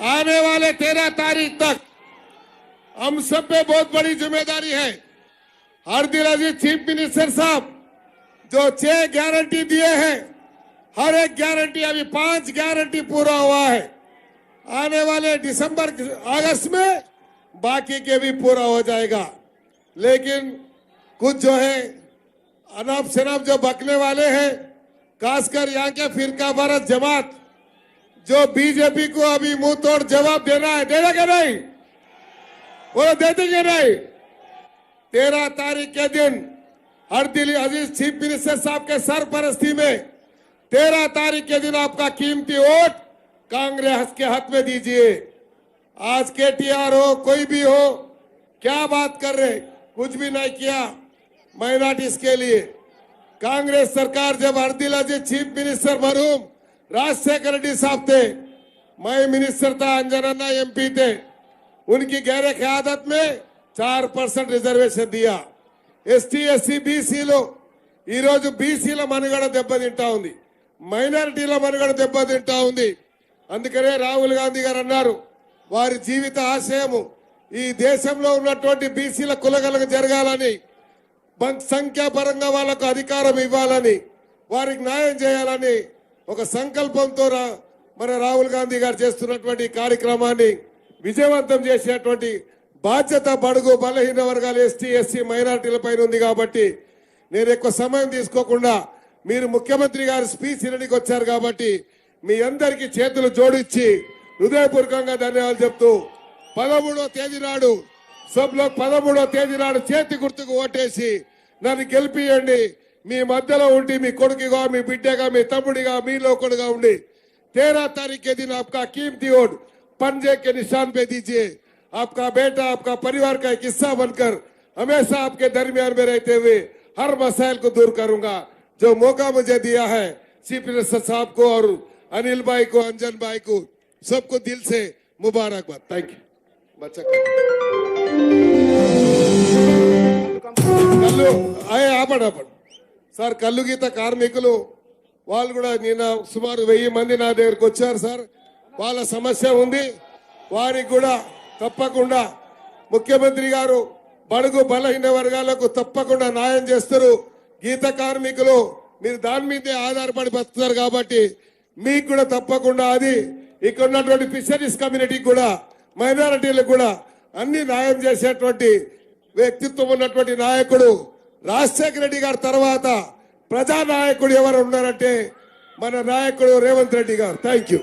आने वाले 13 तारीख तक हम सब पे बहुत बड़ी जिम्मेदारी है। हरदिल अजीज चीफ मिनिस्टर साहब जो 6 गारंटी दिए हैं, हर एक गारंटी अभी 5 गारंटी पूरा हुआ है। आने वाले दिसंबर अगस्त में बाकी के भी पूरा हो जाएगा। लेकिन कुछ जो है अनाप शनाप जो बकने वाले हैं, खासकर यहाँ के फिरका भारत जमात, जो बीजेपी को अभी मुंह तोड़ जवाब देना है, देना क्या नहीं, वो दे देंगे नहीं। 13 तारीख के दिन हरदिल अजीज चीफ मिनिस्टर साहब के सरपरस्ती में 13 तारीख के दिन आपका कीमती वोट कांग्रेस के हाथ में दीजिए। आज केटीआर हो कोई भी हो, क्या बात कर रहे, कुछ भी नहीं किया माइनॉरिटीज के लिए। कांग्रेस सरकार जब हरदिल अजीज चीफ मिनिस्टर मरहूम राजशेखर रेड्डी साहब थे, मैं मिनिस्टर था, अंजनन्ना एमपी थे, उनकी गहरे क़यादत में 4% रिजर्वेशन दिया। ఎస్టీ ఎస్సీ బీసీలో ఈరోజు బీసీల మనుగడ దెబ్బతింటా ఉంది, మైనారిటీల మనుగడ దెబ్బతింటా ఉంది। అందుకనే రాహుల్ గాంధీ గారు అన్నారు, వారి జీవిత ఆశయము ఈ దేశంలో ఉన్నటువంటి బీసీల కులగలకు జరగాలని, సంఖ్యాపరంగా వాళ్లకు అధికారం ఇవ్వాలని, వారికి న్యాయం చేయాలని ఒక సంకల్పంతో మన రాహుల్ గాంధీ గారు చేస్తున్నటువంటి కార్యక్రమాన్ని విజయవంతం చేసేటువంటి బాధ్యత బడుగు బలహీన వర్గాలు ఎస్టీ ఎస్సీ మైనారిటీల పైన ఉంది। కాబట్టి నేను ఎక్కువ సమయం తీసుకోకుండా, మీరు ముఖ్యమంత్రి గారు స్పీచ్ వినడానికి వచ్చారు కాబట్టి మీ అందరికీ చేతులు జోడించి హృదయపూర్వకంగా ధన్యవాదాలు చెప్తూ 13వ తేదీ నాడు సభలో 13వ తేదీ నాడు చేతి గుర్తుకు ఓటేసి నన్ను గెలిపియండి। మీ మధ్యలో ఉండి మీ కొడుకుగా, మీ బిడ్డగా, మీ తమ్ముడిగా, మీ లోకుడుగా ఉండి 13 तारीख के दिन आपका कीमती वोट पंजे के निशान पे दीजिए। आपका बेटा आपका परिवार का एक हिस्सा बनकर हमेशा आपके दरमियान में रहते हुए हर मसाइल को दूर करूंगा। जो मौका मुझे दिया है चीफ मिनिस्टर साहब को और अनिल भाई को, अंजन भाई को, सबको दिल से मुबारकबाद। Thank you. बच्चा कल्लू आए आपड़ సార్, కల్లు గీత కార్మికులు వాళ్ళు కూడా నిన్న సుమారు 1000 మంది నా దగ్గరకు వచ్చారు సార్। వాళ్ళ సమస్య ఉంది, వారికి కూడా తప్పకుండా ముఖ్యమంత్రి గారు బడుగు బలహీన వర్గాలకు తప్పకుండా న్యాయం చేస్తారు। గీత కార్మికులు మీరు దాని మీదే ఆధారపడి బతుకుతారు కాబట్టి మీకు కూడా తప్పకుండా అది ఇక్కడ ఉన్నటువంటి ఫిషరీస్ కమ్యూనిటీకి కూడా, మైనారిటీలకు కూడా అన్ని న్యాయం చేసేటువంటి వ్యక్తిత్వం ఉన్నటువంటి నాయకుడు రాజశేఖర రెడ్డి గారి తర్వాత ప్రజా నాయకుడు ఎవరు ఉన్నారంటే మన నాయకుడు రేవంత్ రెడ్డి గారు। Thank you.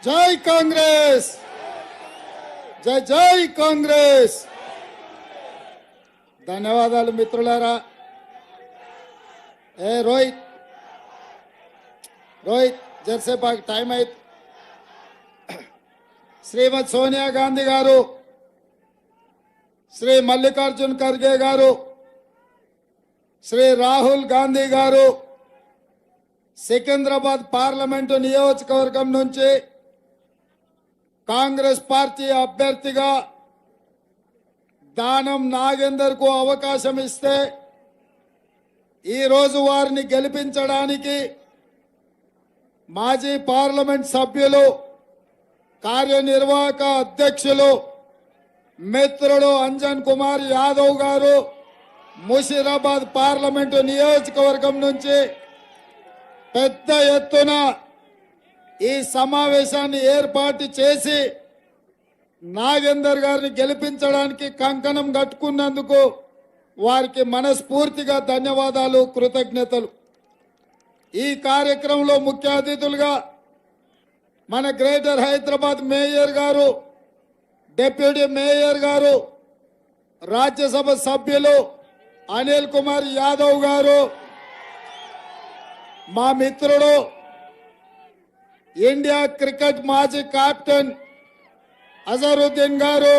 జై కాంగ్రెస్, జై జై కాంగ్రెస్। ధన్యవాదాలు మిత్రులారా। ఏ రోహిత్ జర్సేపాకి టైం అయితే శ్రీమతి సోనియా గాంధీ గారు, శ్రీ మల్లికార్జున్ ఖర్గే గారు, శ్రీ రాహుల్ గాంధీ గారు సికింద్రాబాద్ పార్లమెంటు నియోజకవర్గం నుంచి కాంగ్రెస్ పార్టీ అభ్యర్థిగా దానం నాగేందర్ కు అవకాశం ఇస్తే ఈరోజు వారిని గెలిపించడానికి మాజీ పార్లమెంట్ సభ్యులు, కార్యనిర్వాహక అధ్యక్షులు మిత్రుడు అంజన్ కుమార్ యాదవ్ గారు ముషీరాబాద్ పార్లమెంటు నియోజకవర్గం నుంచి పెద్ద ఎత్తున ఈ సమావేశాన్ని ఏర్పాటు చేసి నాగేందర్ గారిని గెలిపించడానికి కంకణం కట్టుకున్నందుకు వారికి మనస్ఫూర్తిగా ధన్యవాదాలు, కృతజ్ఞతలు। ఈ కార్యక్రమంలో ముఖ్య అతిథులుగా మన గ్రేటర్ హైదరాబాద్ మేయర్ గారు, డిప్యూటీ మేయర్ గారు, రాజ్యసభ సభ్యులు అనిల్ కుమార్ యాదవ్ గారు, మా మిత్రుడు ఇండియా క్రికెట్ మాజీ కెప్టెన్ అజరుద్దీన్ గారు,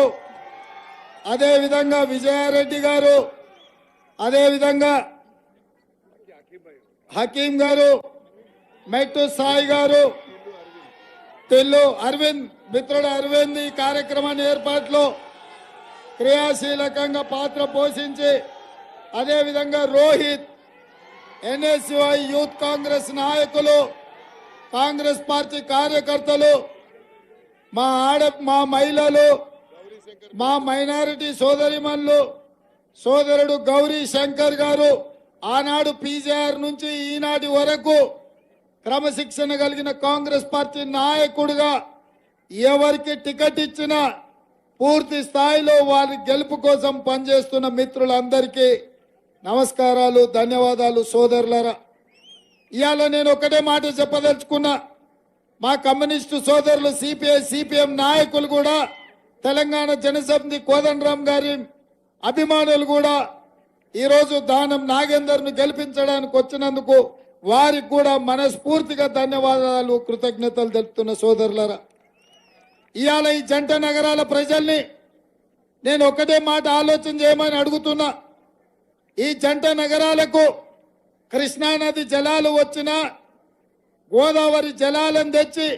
అదేవిధంగా విజయారెడ్డి గారు, అదేవిధంగా హకీం గారు, మెట్టు సాయి గారు, తెల్లు అరవింద్, మిత్రుడు అరవింద్ ఈ కార్యక్రమాన్ని ఏర్పాట్లో క్రియాశీలకంగా పాత్ర పోషించి, అదేవిధంగా రోహిత్, ఎన్ఎస్యుఐ యూత్ కాంగ్రెస్ నాయకులు, కాంగ్రెస్ పార్టీ కార్యకర్తలు, మా మహిళలు, మా మైనారిటీ సోదరిమణులు, సోదరుడు గౌరీ శంకర్ గారు, ఆనాడు పీజేఆర్ నుంచి ఈనాటి వరకు క్రమశిక్షణ కలిగిన కాంగ్రెస్ పార్టీ నాయకుడిగా ఎవరికి టికెట్ ఇచ్చినా పూర్తి స్థాయిలో వారి గెలుపు కోసం పనిచేస్తున్న మిత్రులందరికీ నమస్కారాలు, ధన్యవాదాలు సోదరులారా. ఇవాళ నేను ఒకటే మాట చెప్పదలుచుకున్నా. మా కమ్యూనిస్టు సోదరులు సిపిఐ సిపిఎం నాయకులు కూడా, తెలంగాణ జనసమితి కోదండరాం గారి అభిమానులు కూడా ఈరోజు దానం నాగేందర్ను గెలిపించడానికి వచ్చినందుకు వారికి కూడా మనస్ఫూర్తిగా ధన్యవాదాలు, కృతజ్ఞతలు తెలుపుతున్న సోదరులారా. ఇవాళ ఈ జంట నగరాల ప్రజల్ని నేను ఒకటే మాట ఆలోచన చేయమని అడుగుతున్నా. ఈ జంట నగరాలకు కృష్ణానది జలాలు వచ్చినా, గోదావరి జలాలను తెచ్చి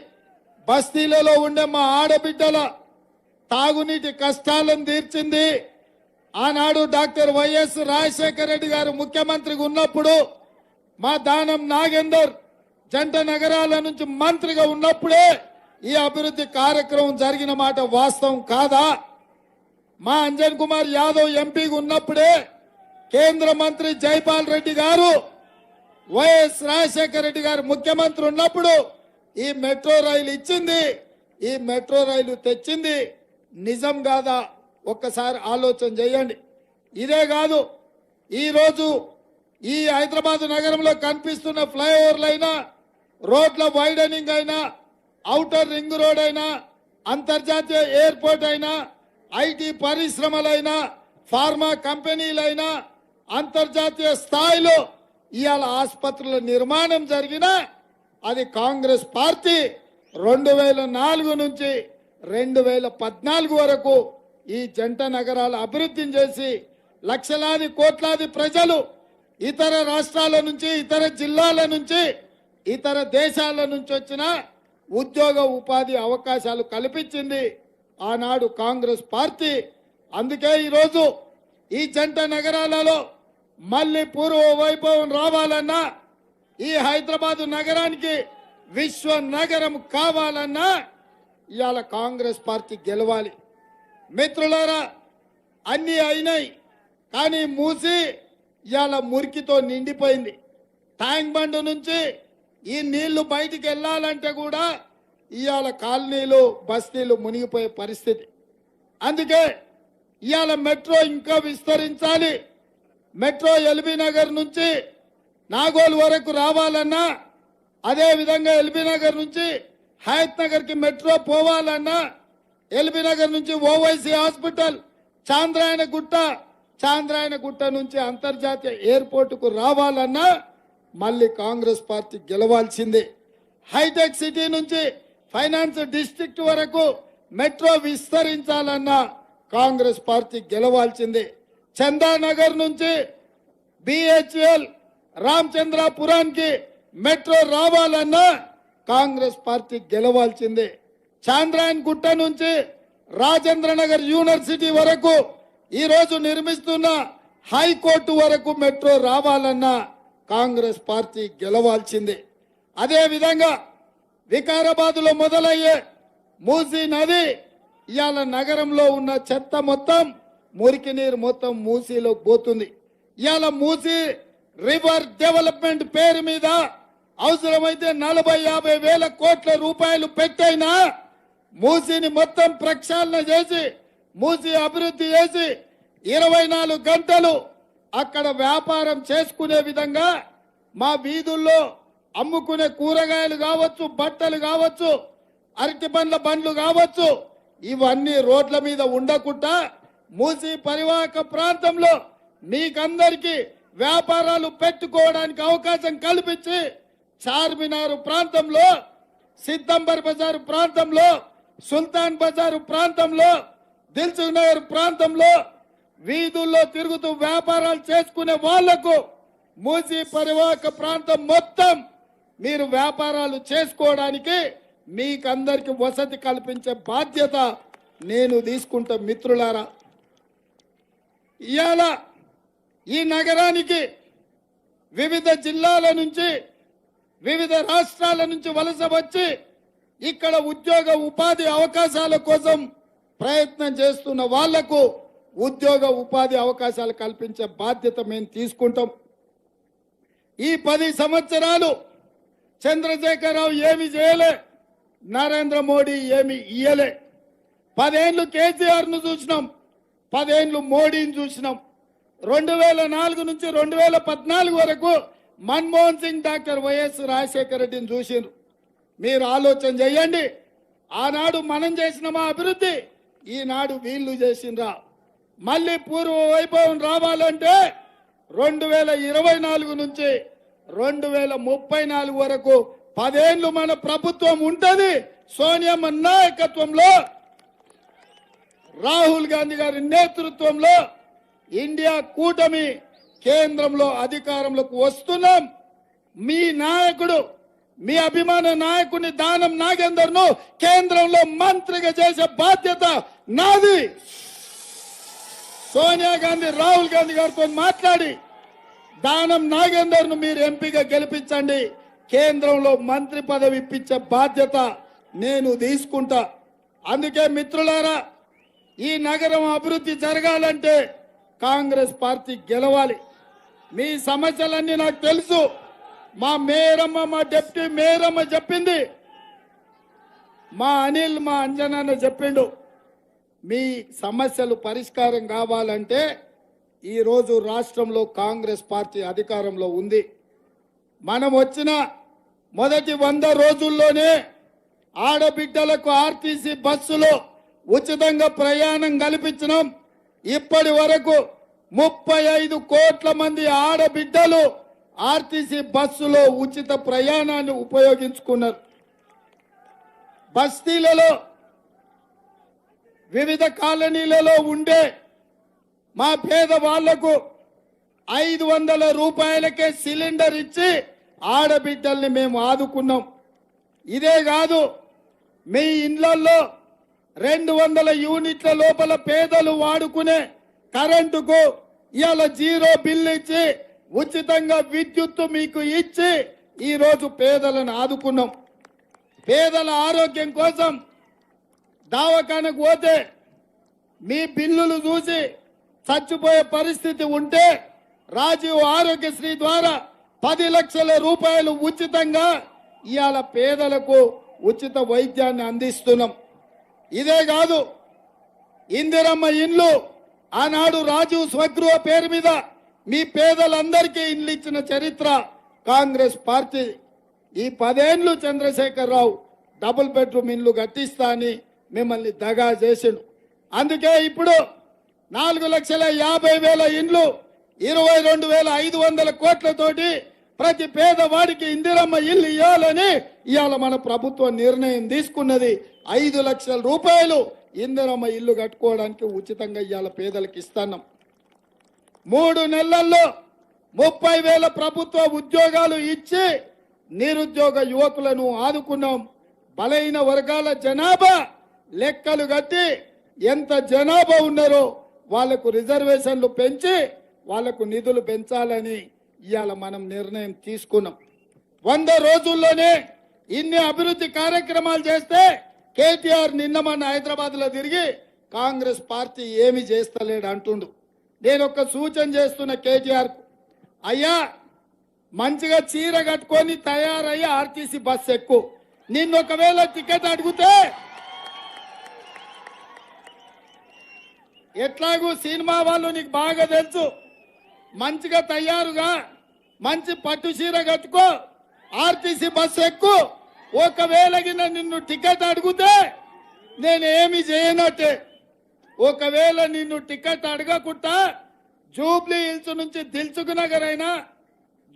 బస్తీలలో ఉండే మా ఆడబిడ్డల తాగునీటి కష్టాలను తీర్చింది ఆనాడు డాక్టర్ వైఎస్ రాజశేఖర రెడ్డి గారు ముఖ్యమంత్రిగా ఉన్నప్పుడు, మా దానం నాగేందర్ జంట నగరాల నుంచి మంత్రిగా ఉన్నప్పుడే ఈ అభివృద్ధి కార్యక్రమం జరిగిన మాట వాస్తవం కాదా? మా అంజన్ కుమార్ యాదవ్ ఎంపీగా ఉన్నప్పుడే కేంద్ర మంత్రి జైపాల్ రెడ్డి గారు, వైఎస్ రాజశేఖర రెడ్డి గారు ముఖ్యమంత్రి ఉన్నప్పుడు ఈ మెట్రో రైలు ఇచ్చింది, ఈ మెట్రో రైలు తెచ్చింది నిజం కాదా? ఒక్కసారి ఆలోచన చేయండి. ఇదే కాదు, ఈరోజు ఈ హైదరాబాద్ నగరంలో కనిపిస్తున్న ఫ్లైఓవర్లైనా, రోడ్ల వైడనింగ్ అయినా, ఔటర్ రింగ్ రోడ్ అయినా, అంతర్జాతీయ ఎయిర్పోర్ట్ అయినా, ఐటీ పరిశ్రమలైనా, ఫార్మా కంపెనీలైనా, అంతర్జాతీయ స్థాయిలో ఇవాళ ఆసుపత్రుల నిర్మాణం జరిగినా అది కాంగ్రెస్ పార్టీ 2004 నుంచి 2014 వరకు ఈ జంట నగరాల అభివృద్ధిని చేసి లక్షలాది కోట్లాది ప్రజలు ఇతర రాష్ట్రాల నుంచి, ఇతర జిల్లాల నుంచి, ఇతర దేశాల నుంచి వచ్చిన ఉద్యోగ ఉపాధి అవకాశాలు కల్పించింది ఆనాడు కాంగ్రెస్ పార్టీ. అందుకే ఈరోజు ఈ జంట నగరాలలో మళ్ళీ పూర్వ వైభవం రావాలన్నా, ఈ హైదరాబాదు నగరానికి విశ్వ నగరం కావాలన్నా ఇవాళ కాంగ్రెస్ పార్టీ గెలవాలి. మిత్రులారా, అన్నీ అయినాయి, కానీ మూసి ఇవాళ మురికితో నిండిపోయింది. ట్యాంక్ బండ్ నుంచి ఈ నీళ్లు బయటికి వెళ్ళాలంటే కూడా ఇవాళ కాలనీలు, బస్తీలు మునిగిపోయే పరిస్థితి. అందుకే ఇవాళ మెట్రో ఇంకా విస్తరించాలి. మెట్రో ఎల్బీ నగర్ నుంచి నాగోల్ వరకు రావాలన్నా, అదే విధంగా ఎల్బీ నగర్ నుంచి హయత్ నగర్ కి మెట్రో పోవాలన్నా, ఎల్బీ నగర్ నుంచి ఓవైసీ హాస్పిటల్, చాంద్రాయణ గుట్ట నుంచి అంతర్జాతీయ ఎయిర్పోర్ట్ కు రావాలన్నా మళ్ళీ కాంగ్రెస్ పార్టీ గెలవాల్సిందే. హైటెక్ సిటీ నుంచి ఫైనాన్స్ డిస్ట్రిక్ట్ వరకు మెట్రో విస్తరించాలన్నా కాంగ్రెస్ పార్టీ గెలవాల్సిందే. చందానగర్ నుంచి బిహెచ్ఎల్ రామచంద్రాపురానికి మెట్రో రావాలన్నా కాంగ్రెస్ పార్టీ గెలవాల్సిందే. చాంద్రాయణ గుట్ట నుంచి రాజేంద్ర నగర్ యూనివర్సిటీ వరకు ఈ రోజు నిర్మిస్తున్న హైకోర్టు వరకు మెట్రో రావాలన్నా కాంగ్రెస్ పార్టీ గెలవాల్సిందే. అదే విధంగా వికారాబాద్ లో మొదలయ్యే మూసీ నది ఇవాళ నగరంలో ఉన్న చెత్త మొత్తం, మురికి నీరు మొత్తం మూసీలో పోతుంది. ఇవాళ మూసీ రివర్ డెవలప్మెంట్ పేరు మీద అవసరమైతే 40-50 వేల కోట్ల రూపాయలు పెట్టైనా మూసీని మొత్తం ప్రక్షాళన చేసి, మూసీ అభివృద్ధి చేసి 24 గంటలు అక్కడ వ్యాపారం చేసుకునే విధంగా మా వీధుల్లో అమ్ముకునే కూరగాయలు కావచ్చు, బట్టలు కావచ్చు, అరటి పండ్ల బండ్లు కావచ్చు, ఇవన్నీ రోడ్ల మీద ఉండకుండా మూసీ పరివాహక ప్రాంతంలో మీకందరికీ వ్యాపారాలు పెట్టుకోవడానికి అవకాశం కల్పించి చార్మినార్ ప్రాంతంలో, సిద్దంబర్ బజారు ప్రాంతంలో, సుల్తాన్ బజారు ప్రాంతంలో, దిల్సుఖ్ నగర్ ప్రాంతంలో వీధుల్లో తిరుగుతూ వ్యాపారాలు చేసుకునే వాళ్లకు మూసీ పరివాహక ప్రాంతం మొత్తం మీరు వ్యాపారాలు చేసుకోవడానికి మీకందరికి వసతి కల్పించే బాధ్యత నేను తీసుకుంటా. మిత్రులారా, ఇవాళ ఈ నగరానికి వివిధ జిల్లాల నుంచి, వివిధ రాష్ట్రాల నుంచి వలస వచ్చి ఇక్కడ ఉద్యోగ ఉపాధి అవకాశాల కోసం ప్రయత్నం చేస్తున్న వాళ్లకు ఉద్యోగ ఉపాధి అవకాశాలు కల్పించే బాధ్యత మేము తీసుకుంటాం. ఈ 10 సంవత్సరాలు చంద్రశేఖరరావు ఏమి చేయలే, నరేంద్ర మోడీ ఏమి ఇయ్యలే. 10 ఏళ్ళు కేసీఆర్ను చూసినాం, 10 ఏళ్ళు మోడీని చూసినాం. 2004 నుంచి 2014 వరకు మన్మోహన్ సింగ్, డాక్టర్ వైఎస్ రాజశేఖర రెడ్డిని చూసిండ్రు. మీరు ఆలోచన చేయండి, ఆనాడు మనం చేసిన మా అభివృద్ధి ఈనాడు వీళ్ళు చేసిండ్రా? మళ్ళీ పూర్వ వైభవం రావాలంటే 2024 నుంచి 2034 వరకు 10 ఏళ్ళు మన ప్రభుత్వం ఉంటది. సోనియమ్మ నాయకత్వంలో, రాహుల్ గాంధీ గారి నేతృత్వంలో ఇండియా కూటమి కేంద్రంలో అధికారంలోకి వస్తున్నాం. మీ నాయకుడు, మీ అభిమాన నాయకుని దానం నాగేందర్ను కేంద్రంలో మంత్రిగా చేసే బాధ్యత నాది. సోనియా గాంధీ, రాహుల్ గాంధీ గారితో మాట్లాడి దానం నాగేందర్ను మీరు ఎంపీగా గెలిపించండి, కేంద్రంలో మంత్రి పదవి ఇప్పించే బాధ్యత నేను తీసుకుంటా. అందుకే మిత్రులారా, ఈ నగరం అభివృద్ధి జరగాలంటే కాంగ్రెస్ పార్టీ గెలవాలి. మీ సమస్యలన్నీ నాకు తెలుసు. మా మేయరమ్మ, మా డిప్యూటీ మేయరమ్మ చెప్పింది, మా అనిల్, మా అంజనాన్న చెప్పిండు. మీ సమస్యలు పరిష్కారం కావాలంటే ఈరోజు రాష్ట్రంలో కాంగ్రెస్ పార్టీ అధికారంలో ఉంది. మనం వచ్చిన మొదటి 100 రోజుల్లోనే ఆడబిడ్డలకు ఆర్టీసీ బస్సులో ఉచితంగా ప్రయాణం కల్పించినాం. ఇప్పటి వరకు 35 కోట్ల మంది ఆడబిడ్డలు ఆర్టీసీ బస్సులో ఉచిత ప్రయాణాన్ని ఉపయోగించుకున్నారు. బస్తీలలో, వివిధ కాలనీలలో ఉండే మా పేద వాళ్లకు 500 రూపాయలకే సిలిండర్ ఇచ్చి ఆడబిడ్డల్ని మేము ఆదుకున్నాం. ఇదే కాదు, మీ ఇండ్లలో 200 యూనిట్ల లోపల పేదలు వాడుకునే కరెంటుకు ఇవాళ 0 బిల్లు ఇచ్చి ఉచితంగా విద్యుత్తు మీకు ఇచ్చి ఈరోజు పేదలను ఆదుకున్నాం. పేదల ఆరోగ్యం కోసం దవాఖానకు పోతే మీ బిల్లులు చూసి చచ్చిపోయే పరిస్థితి ఉంటే రాజీవ్ ఆరోగ్యశ్రీ ద్వారా 10 లక్షల రూపాయలు ఉచితంగా ఇవాళ పేదలకు ఉచిత వైద్యాన్ని అందిస్తున్నాం. ఇదే కాదు, ఇందిరమ్మ ఇండ్లు ఆనాడు రాజీవ్ స్వగృహ పేరు మీద మీ పేదలందరికీ ఇండ్లు ఇచ్చిన చరిత్ర కాంగ్రెస్ పార్టీ. ఈ 10 ఏళ్ళు చంద్రశేఖరరావు డబుల్ బెడ్రూమ్ ఇండ్లు కట్టిస్తా అని మిమ్మల్ని దగా చేసిండు. అందుకే ఇప్పుడు 4,50,000 ఇండ్లు 22,500 కోట్లతోటి ప్రతి పేదవాడికి ఇందిరమ్మ ఇల్లు ఇవ్వాలని ఇవాళ మన ప్రభుత్వం నిర్ణయం తీసుకున్నది. 5 లక్షల రూపాయలు ఇందిరమ్మ ఇల్లు కట్టుకోవడానికి ఉచితంగా ఇవాళ పేదలకు ఇస్తున్నాం. 3 నెలల్లో 30,000 ప్రభుత్వ ఉద్యోగాలు ఇచ్చి నిరుద్యోగ యువకులను ఆదుకున్నాం. బలైన వర్గాల జనాభా లెక్కలు కట్టి ఎంత జనాభా ఉన్నారో వాళ్లకు రిజర్వేషన్లు పెంచి వాళ్లకు నిధులు పెంచాలని ఇవాళ మనం నిర్ణయం తీసుకున్నాం. 100 రోజుల్లోనే ఇన్ని అభివృద్ధి కార్యక్రమాలు చేస్తే కేటీఆర్ నిన్న మన హైదరాబాద్ లో తిరిగి కాంగ్రెస్ పార్టీ ఏమి చేస్తలేడు అంటుండు. నేను ఒక సూచన చేస్తున్న కేటీఆర్ కు, అయ్యా మంచిగా చీర కట్టుకొని తయారయ్యి ఆర్టీసీ బస్ ఎక్కు. నిన్ను ఒకవేళ టికెట్ అడిగితే ఎట్లాగూ సినిమా వాళ్ళు నీకు బాగా తెలుసు, మంచిగా తయారుగా మంచి పట్టు చీర కట్టుకో, ఆర్టీసీ బస్ ఎక్కు. ఒకవేళ నిన్ను టికెట్ అడిగితే నేనేమి చేయనట్టే. ఒకవేళ నిన్ను టికెట్ అడగకుండా జూబ్లీ హిల్స్ నుంచి దిల్సుఖ్ నగర్ అయినా,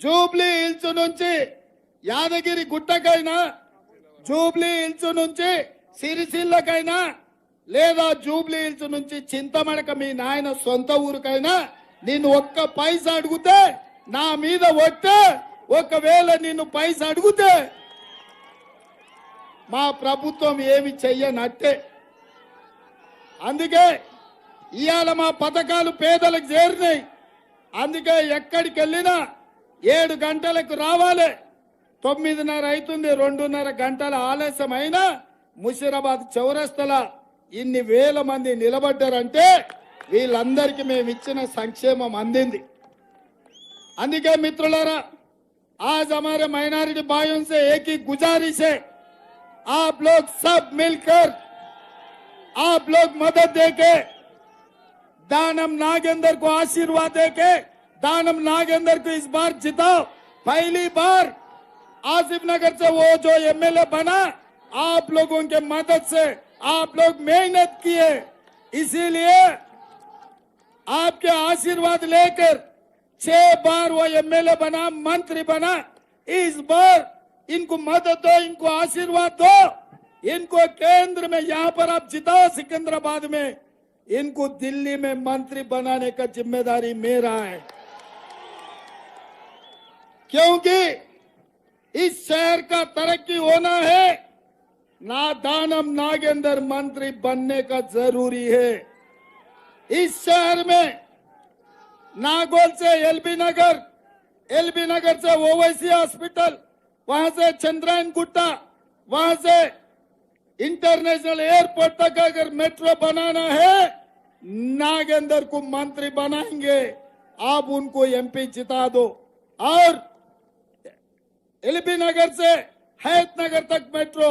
జూబ్లీ హిల్స్ నుంచి యాదగిరి గుట్టకైనా జూబ్లీ హిల్స్ నుంచి సిరిసిల్లకైనా లేదా జూబ్లీ హిల్స్ నుంచి చింతమడక మీ నాయన సొంత ఊరికైనా నిన్ను ఒక్క పైసా అడిగితే నా మీద ఒట్టే, ఒకవేళ నిన్ను పైసా అడిగితే మా ప్రభుత్వం ఏమి చెయ్యనట్టే. అందుకే ఇవాళ మా పథకాలు పేదలకు చేరినాయి. అందుకే ఎక్కడికి వెళ్ళినా 7 గంటలకు రావాలి. 9:30 అవుతుంది, 2:30 గంటల ఆలస్యం అయినా ముషిరాబాద్ చౌరస్తల ఇన్ని వేల మంది నిలబడ్డారంటే వీళ్ళందరికీ మేము ఇచ్చిన సంక్షేమం అందింది. అందుకే మిత్రులారా, आज हमारे माइनॉरिटी भाइयों से एक ही गुजारिश है, आप लोग सब मिलकर आप लोग मदद देके दानम नागेंद्र को आशीर्वाद देके दानम नागेंद्र को इस बार जिताओ। पहली बार आसिफ नगर से वो जो एमएलए बना, आप लोगों के मदद से आप लोग मेहनत किए, इसीलिए आपके आशीर्वाद लेकर 6 बार वो एमएलए बना, मंत्री बना। इस बार इनको मदद दो, इनको आशीर्वाद दो, इनको केंद्र में यहाँ पर आप जिताओ सिकंदराबाद में, इनको दिल्ली में मंत्री बनाने का जिम्मेदारी मेरा है। क्योंकि इस शहर का तरक्की होना है, ना दानम नागेंद्र मंत्री बनने का जरूरी है। इस शहर में नागौल से एलबी नगर से ओवैसी हॉस्पिटल, वहां से चंद्रायन गुट्टा, वहां से इंटरनेशनल एयरपोर्ट तक अगर मेट्रो बनाना है, नागेंद्र को मंत्री बनाएंगे, आप उनको एमपी जिता दो। और एलबी नगर से हैत नगर तक मेट्रो,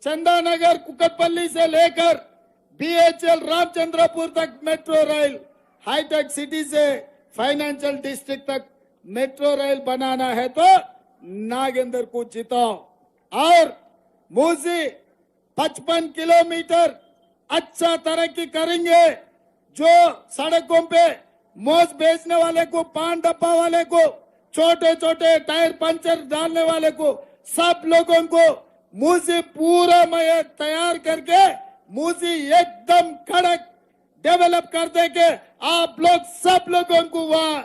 चंदा नगर कुकटपल्ली से लेकर बीएचएल रामचंद्रपुर तक मेट्रो रेल, हाईटेक सिटी से फाइनेंशियल डिस्ट्रिक्ट तक मेट्रो रेल बनाना है तो नागेंद्र को जिताओ। और मूसी 55 किलोमीटर अच्छा तरक्की करेंगे। जो सड़कों पे मोज बेचने वाले को, पान डब्बा वाले को, छोटे छोटे टायर पंचर डालने वाले को, सब लोगों को मूसी पूरा मैं तैयार करके मूसी एकदम कड़क डेवलप कर देंगे। आप लोग सब लोगों को वहाँ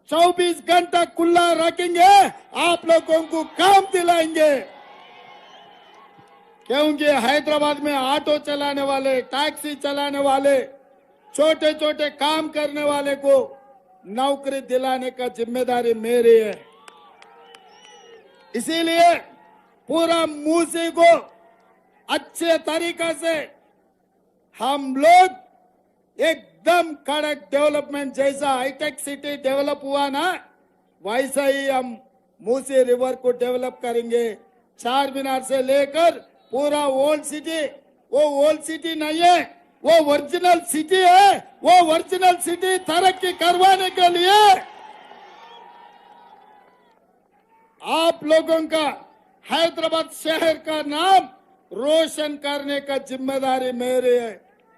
24 घंटा खुला रखेंगे, आप लोगों को काम दिलाएंगे। क्योंकि हैदराबाद में ऑटो चलाने वाले, टैक्सी चलाने वाले, छोटे छोटे काम करने वाले को नौकरी दिलाने का जिम्मेदारी मेरी है। इसीलिए पूरा मूसी को अच्छे तरीका से हम लोग एकदम कड़क डेवलपमेंट, जैसा हाईटेक सिटी डेवलप हुआ ना, वैसा ही हम मूसी रिवर को डेवलप करेंगे। चार मीनार से लेकर पूरा ओल्ड सिटी, वो ओल्ड सिटी नहीं है, वो ओरिजिनल सिटी है। वो ओरिजिनल सिटी तरक्की करवाने के लिए आप लोगों का, हैदराबाद शहर का नाम रोशन करने का जिम्मेदारी मेरी है।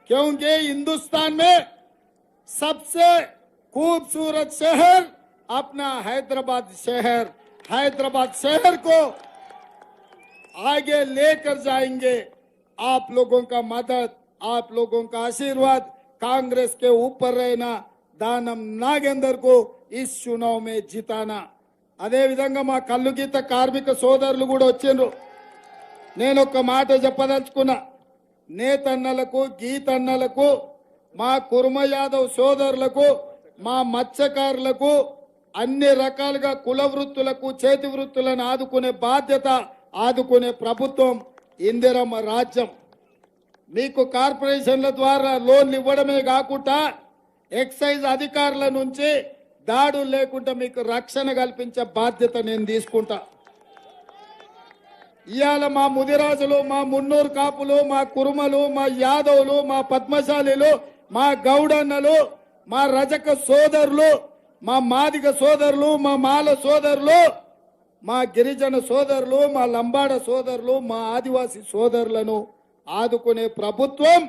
क्योंकि हिंदुस्तान में सबसे खूबसूरत शहर अपना हैदराबाद शहर, हैदराबाद शहर को आगे लेकर जाएंगे। आप लोगों का मदद, आप लोगों का आशीर्वाद कांग्रेस के ऊपर रहना, दानम नागेंद्र को इस चुनाव में जिताना। అదే విధంగా మా కల్లుగీత కార్మిక సోదరులు కూడా వచ్చిండ్రు. నేను ఒక మాట చెప్పదలుచుకున్నా, నేతన్నలకు, గీతన్నలకు, మా కుర్మ యాదవ్ సోదరులకు, మా మత్స్యకారులకు, అన్ని రకాలుగా కుల వృత్తులకు, చేతి వృత్తులను ఆదుకునే బాధ్యత, ఆదుకునే ప్రభుత్వం ఇందిరమ్మ రాజ్యం. మీకు కార్పొరేషన్ల ద్వారా లోన్లు ఇవ్వడమే కాకుండా ఎక్సైజ్ అధికారుల నుంచి దాడులు లేకుండా మీకు రక్షణ కల్పించే బాధ్యత నేను తీసుకుంటా. ఇవాళ మా ముదిరాజులు, మా మున్నూరు కాపులు, మా కురుమలు, మా యాదవులు, మా పద్మశాలిలు, మా గౌడన్నలు, మా రజక సోదరులు, మా మాదిగ సోదరులు, మా మాల సోదరులు, మా గిరిజన సోదరులు, మా లంబాడ సోదరులు, మా ఆదివాసి సోదరులను ఆదుకునే ప్రభుత్వం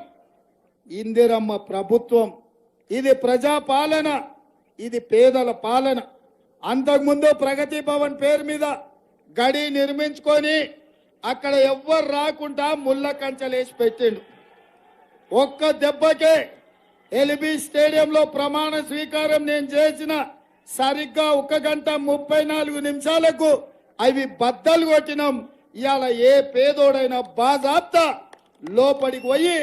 ఇందిరమ్మ ప్రభుత్వం. ఇది ప్రజా పాలన, ఇది పేదల పాలన. అంతకుముందు ప్రగతి భవన్ పేరు మీద గడి నిర్మించుకొని అక్కడ ఎవ్వరు రాకుండా ముళ్ళ కంచెలేసి పెట్టిండు. ఒక్క దెబ్బకే ఎల్బీ స్టేడియంలో ప్రమాణ స్వీకారం నేను చేసిన సరిగ్గా 1 గంట 34 నిమిషాలకు అవి బద్దలు కొట్టినాం. ఇవాళ ఏ పేదోడైనా బాజాప్తా లోపలికి పోయి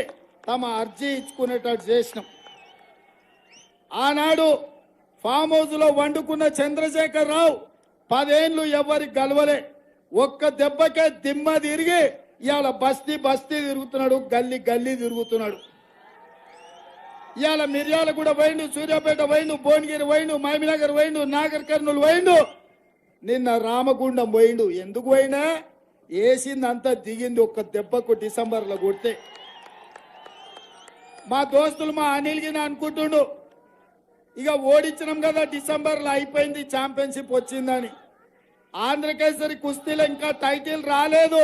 తమ అర్జీ ఇచ్చుకునేటట్టు చేసినాం. ఆనాడు ఫామ్ హౌస్ లో వండుకున్న చంద్రశేఖర్ రావు 10 ఏళ్ళు ఎవరికి గెలవలే. ఒక్క దెబ్బకే దిమ్మ తిరిగి ఇవాళ బస్తీ బస్తీ తిరుగుతున్నాడు, గల్లీ గల్లీ తిరుగుతున్నాడు. ఇవాళ మిర్యాలగూడ పోయిండు, సూర్యాపేట పోయిండు, భువనగిరి పోయిండు, మహబూబ్నగర్ పోయిండు, నాగర్ కర్నూలు పోయిండు, నిన్న రామగుండం పోయిండు. ఎందుకు పోయినా వేసింది అంతా దిగింది ఒక్క దెబ్బకు డిసెంబర్లో కొడితే. మా దోస్తులు మా అనిల్గిన అనుకుంటుండు ఇక ఓడించినాం కదా డిసెంబర్లో అయిపోయింది ఛాంపియన్షిప్ వచ్చిందని. ఆంధ్రకేసరి కుస్తీలో ఇంకా టైటిల్ రాలేదు.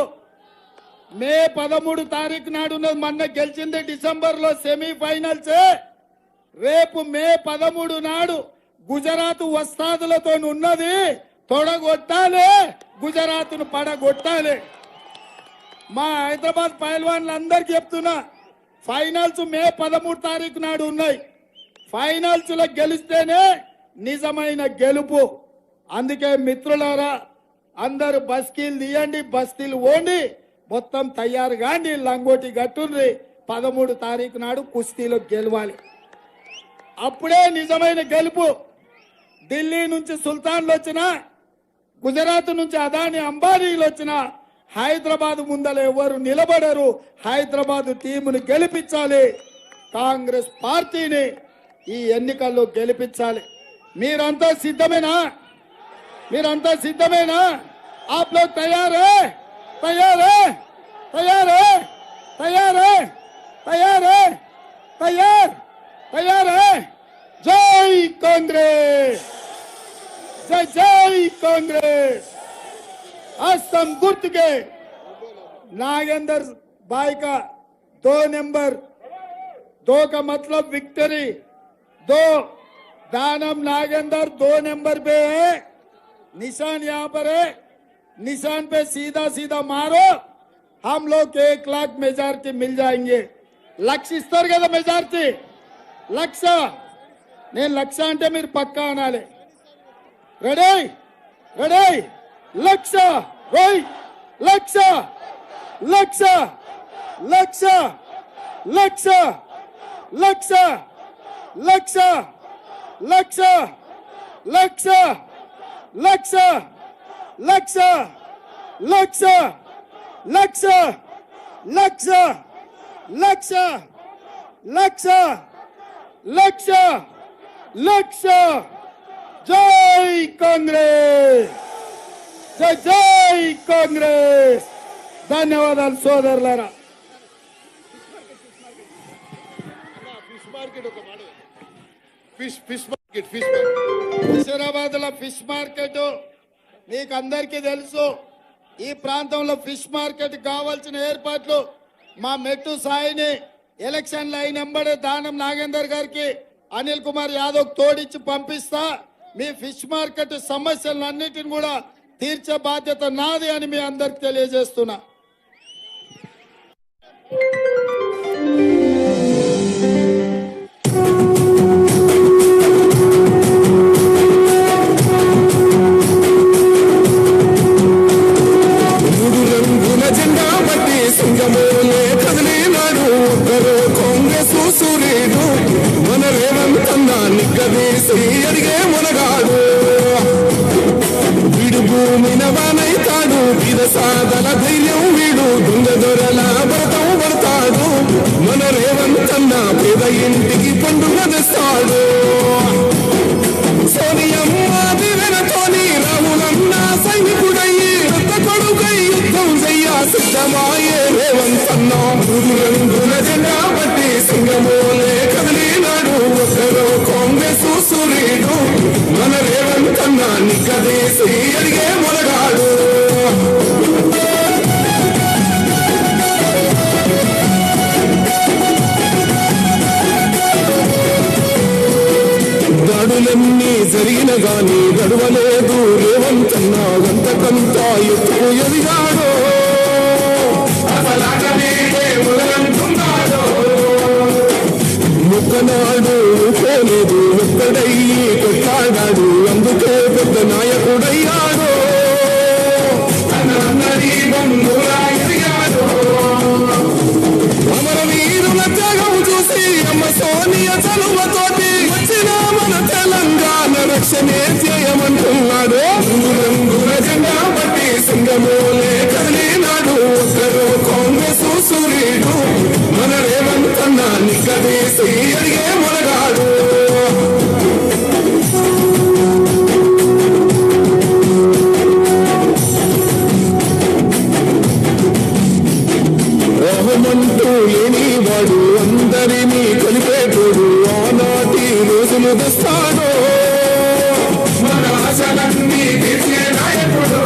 మే 13 తారీఖు నాడు ఉన్నది, మొన్న గెలిచింది డిసెంబర్లో సెమీఫైనల్స్. రేపు మే 13 నాడు గుజరాత్ వస్తాదులతో ఉన్నది. తొడగొట్టాలి, గుజరాత్ను పడగొట్టాలి. మా హైదరాబాద్ పైల్వాన్లందరికీ చెప్తున్నా, ఫైనల్స్ మే 13 తారీఖు నాడు ఉన్నాయి. ఫైనల్స్ లో గెలిస్తేనే నిజమైన గెలుపు. అందుకే మిత్రులారా అందరు బస్కీలు తీయండి, బస్తీలు ఓండి, మొత్తం తయారు కాండి, లంగోటి గట్టుండ్రి. 13 తారీఖు నాడు కుస్తీలో గెలవాలి, అప్పుడే నిజమైన గెలుపు. ఢిల్లీ నుంచి సుల్తాన్లు వచ్చినా, గుజరాత్ నుంచి అదాని అంబానీలు వచ్చినా హైదరాబాద్ ముందర ఎవరు నిలబడరు. హైదరాబాద్ టీమును గెలిపించాలి, కాంగ్రెస్ పార్టీని ఈ ఎన్నికల్లో గెలిపించాలి. మీరంతా సిద్ధమేనా? మీరంతా సిద్ధమేనా? आप लोग तैयार है? तैयार है? तैयार है? तैयार है? तैयार है? तैयार? तैयार है? जय कांग्रेस, जय जय कांग्रेस। असम गुर्त के नागेंद्र भाई का 2 नंबर, 2 का मतलब विक्ट्री, 2 दानम नागेंद्र 2 नंबर पे है। निशान यहाँ पर है, निशान पे सीधा सीधा मारो, हम लोग 1 लाख मेजॉरिटी मिल जाएंगे. లక్ష ఇస్తారు కదా మెజారిటీ, లక్ష. నేను లక్ష అంటే మీరు పక్కా అనాలి. రెడీ రెడీ, లక్ష రోయ్, లక్ష లక్ష లక్ష లక్ష లక్ష లక్ష లక్ష లక్ష లక్ష లక్ష లక్ష లక్ష లక్ష లక్ష లక్ష లక్ష లక్ష. జై కాంగ్రెస్, జై జై కాంగ్రెస్. ధన్యవాదాలు సోదరులారా. హుజరాబాద్ లో ఫిష్ మార్కెట్ మీకు అందరికీ తెలుసు. ఈ ప్రాంతంలో ఫిష్ మార్కెట్ కావాల్సిన ఏర్పాట్లు మా మెట్టు సాయిని ఎలక్షన్లు అయిన వెంబడే దానం నాగేందర్ గారికి, అనిల్ కుమార్ యాదవ్ తోడిచ్చి పంపిస్తా. మీ ఫిష్ మార్కెట్ సమస్యలన్నిటిని కూడా తీర్చే బాధ్యత నాది అని మీ అందరికి తెలియజేస్తున్నా. సాదల ధైర్యం వీడు, దొంగ దొరల భరతం పడతాడు. మన రేవంతన్న పేద ఇంటికి పండుగ తెస్తాడు. సోనియమ్మ దివెనతోని రాములన్న సైనికుడయ్యి, పెద్ద కొడుకై యుద్ధం చెయ్య సిద్ధమాయే రేవంతన్న. మూడు రంగుల జెండా పట్టి సింగమోలే కదిలినాడు. ఒకరు కాంగ్రెస్ సూర్యుడు, మన రేవంతన్న నిగ్గదీసి అడిగే మొలగాడు. దాడులన్నీ జరిగిన గాని గడవలేదు రేవంతన్న. గంతకంతా యుద్ధ ఎదిగాడో ఒక్కనాడు పోలేదు ఒక్కడయ్యి కొట్లాడాడు అందుకే పెద్ద నాయకుడయ్యాడు అమరవీరుల త్యాగం చూసి అమ్మ సోనియ చలువతోటి వచ్చిన మన తెలంగాణ రక్షణే చేయమంటున్నాడు రంగుల జెండా బట్టి సింగమోలే కదిలినాడు ఒక్కరు కాంగ్రెస్ సూర్యుడు మన రేవంత్ అన్న నిక్కదీసి అడిగే మొలగాడు రోహమంటూ లేనివాడు అందరినీ కలిపేటోడు ఆనాటి రోజులు తెస్తాడు మన ఆశలన్నీ తీర్చే నాయకుడు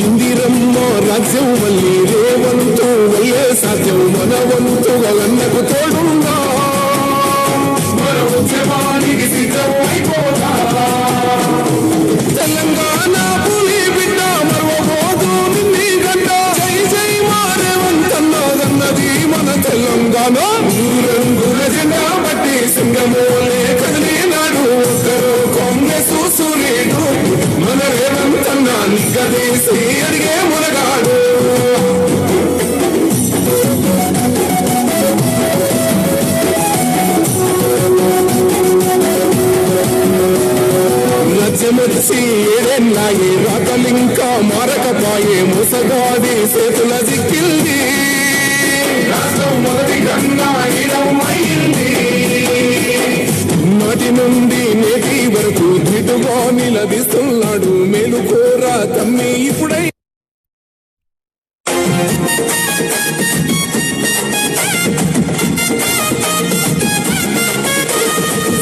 ఇందిరమ్మ రాజ్యం మళ్ళీ రేవంతు వల్లే సాధ్యం మన వంతుగా అన్నకు తోడుగా మన ఉద్యమానికి సిద్ధం అయిపోతా తెలంగాణ పులి బిడ్డ మరవబోదు నిన్ని గడ్డ జై జై మా రేవంత్ అన్నది మన తెలంగాణ రంగుల జెండా బట్టి సింగమోలే కదిలినాడు ఒక్కరు కాంగ్రెస్ సూర్యుడు మన రేవంత్ అన్న నిగ్గదీసి అడిగే మునగాడు నచ్చమొచ్చి ఏడేళ్ళాయే రాతలింకా మారకపాయే మోసగాది చేతుల దిక్కింది రాష్ట్రం మొదటి కన్నా ఇడమైంది నాటి నుండి నేటి వరకు దిటుగా నిలదీస్తున్నాడు మేలుకోరా తమ్మి ఇప్పుడై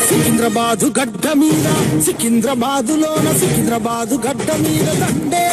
సికింద్రాబాదు గడ్డ మీద సికింద్రాబాదులోన సికింద్రాబాదు గడ్డ మీద దండే